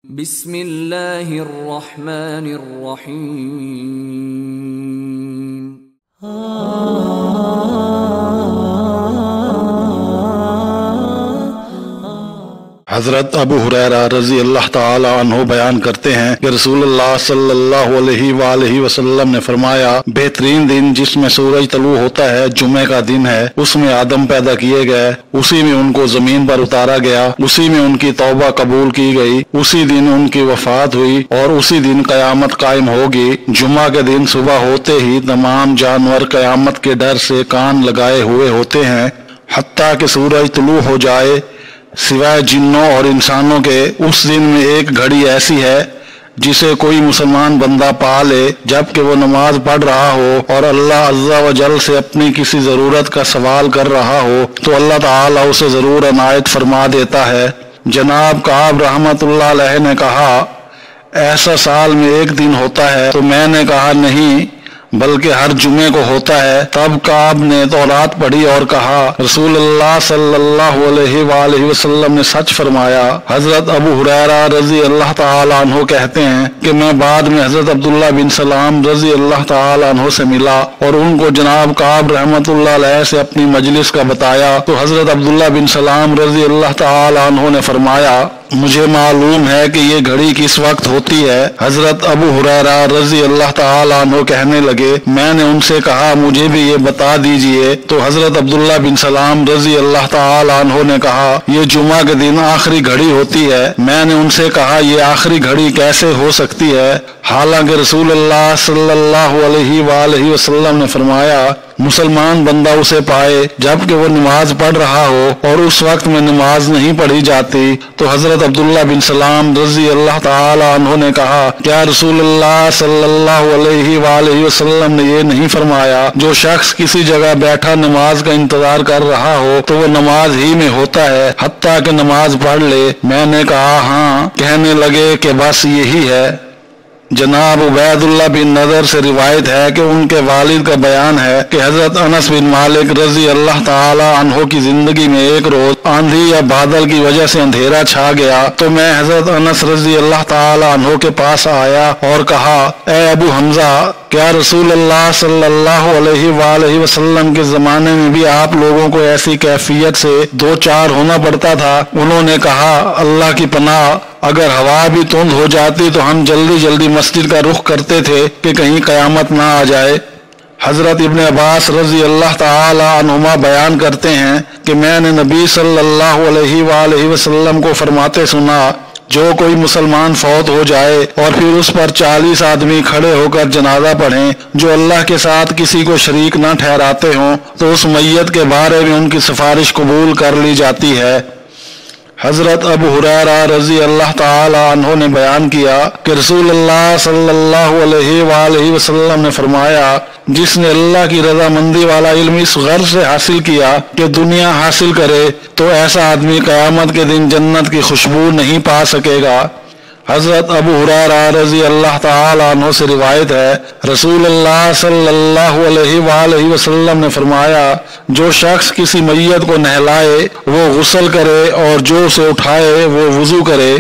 بسم اللہ الرحمن الرحیم۔ حضرت ابو ہریرہ رضی اللہ تعالی عنہ بیان کرتے ہیں کہ رسول اللہ صلی اللہ علیہ وآلہ وسلم نے فرمایا، بہترین دن جس میں سورج طلوع ہوتا ہے جمعہ کا دن ہے۔ اس میں آدم پیدا کیے گئے، اسی میں ان کو زمین پر اتارا گیا، اسی میں ان کی توبہ قبول کی گئی، اسی دن ان کی وفات ہوئی اور اسی دن قیامت قائم ہوگی۔ جمعہ کے دن صبح ہوتے ہی تمام جانور قیامت کے ڈر سے کان لگائے ہوئے ہوتے ہیں حتیٰ کہ سورج طلوع ہو جائے، سوائے جنوں اور انسانوں کے۔ اس دن میں ایک گھڑی ایسی ہے جسے کوئی مسلمان بندہ پا لے جبکہ وہ نماز پڑھ رہا ہو اور اللہ عز و جل سے اپنی کسی ضرورت کا سوال کر رہا ہو تو اللہ تعالیٰ اسے ضرور عنایت فرما دیتا ہے۔ جناب کعب رحمۃ اللہ علیہ نے کہا، ایسا سال میں ایک دن ہوتا ہے؟ تو میں نے کہا نہیں، بلکہ ہر جمعے کو ہوتا ہے۔ تب کعب نے تورات پڑھی اور کہا، رسول اللہ صلی اللہ علیہ وآلہ وسلم نے سچ فرمایا۔ حضرت ابو ہریرہ رضی اللہ تعالی عنہ کہتے ہیں کہ میں بعد میں حضرت عبداللہ بن سلام رضی اللہ تعالی عنہ سے ملا اور ان کو جناب کعب رحمۃ اللہ علیہ سے اپنی مجلس کا بتایا تو حضرت عبداللہ بن سلام رضی اللہ تعالی عنہ نے فرمایا، مجھے معلوم ہے کہ یہ گھڑی کس وقت ہوتی ہے۔ حضرت ابو ہریرہ رضی اللہ تعالی عنہ کہنے لگے، میں نے ان سے کہا مجھے بھی یہ بتا دیجئے۔ تو حضرت عبداللہ بن سلام رضی اللہ تعالی عنہ نے کہا، یہ جمعہ کے دن آخری گھڑی ہوتی ہے۔ میں نے ان سے کہا، یہ آخری گھڑی کیسے ہو سکتی ہے، حالانکہ رسول اللہ صلی اللہ علیہ وآلہ وسلم نے فرمایا، مسلمان بندہ اسے پائے جبکہ وہ نماز پڑھ رہا ہو اور اس وقت میں نماز نہیں پڑھی جاتی۔ تو حضرت عبداللہ بن سلام رضی اللہ تعالی عنہ نے کہا، کیا رسول اللہ صلی اللہ علیہ وآلہ وسلم نے یہ نہیں فرمایا، جو شخص کسی جگہ بیٹھا نماز کا انتظار کر رہا ہو تو وہ نماز ہی میں ہوتا ہے حتیٰ کہ نماز پڑھ لے؟ میں نے کہا ہاں۔ کہنے لگے کہ بس یہی ہے۔ جناب عبید اللہ بن نضر سے روایت ہے کہ ان کے والد کا بیان ہے کہ حضرت انس بن مالک رضی اللہ تعالی عنہ کی زندگی میں ایک روز آندھی یا بادل کی وجہ سے اندھیرا چھا گیا تو میں حضرت انس رضی اللہ تعالی عنہ کے پاس آیا اور کہا، اے ابو حمزہ، کیا رسول اللہ صلی اللہ علیہ وآلہ وسلم کے زمانے میں بھی آپ لوگوں کو ایسی کیفیت سے دو چار ہونا پڑتا تھا؟ انہوں نے کہا، اللہ کی پناہ، اگر ہوا بھی تند ہو جاتی تو ہم جلدی جلدی مسجد کا رخ کرتے تھے کہ کہیں قیامت نہ آ جائے۔ حضرت ابن عباس رضی اللہ تعالی عنہما بیان کرتے ہیں کہ میں نے نبی صلی اللہ علیہ وآلہ وسلم کو فرماتے سنا، جو کوئی مسلمان فوت ہو جائے اور پھر اس پر 40 آدمی کھڑے ہو کر جنازہ پڑھیں جو اللہ کے ساتھ کسی کو شریک نہ ٹھہراتے ہوں تو اس میت کے بارے میں ان کی سفارش قبول کر لی جاتی ہے۔ حضرت ابو ہریرہ رضی اللہ تعالی عنہ نے بیان کیا کہ رسول اللہ صلی اللہ علیہ وآلہ وسلم نے فرمایا، جس نے اللہ کی رضامندی والا علم اس غرض سے حاصل کیا کہ دنیا حاصل کرے تو ایسا آدمی قیامت کے دن جنت کی خوشبو نہیں پا سکے گا۔ حضرت ابو ہریرہ رضی اللہ تعالی عنہ سے روایت ہے، رسول اللہ صلی اللہ علیہ وآلہ وسلم نے فرمایا، جو شخص کسی میت کو نہلائے وہ غسل کرے اور جو اسے اٹھائے وہ وضو کرے۔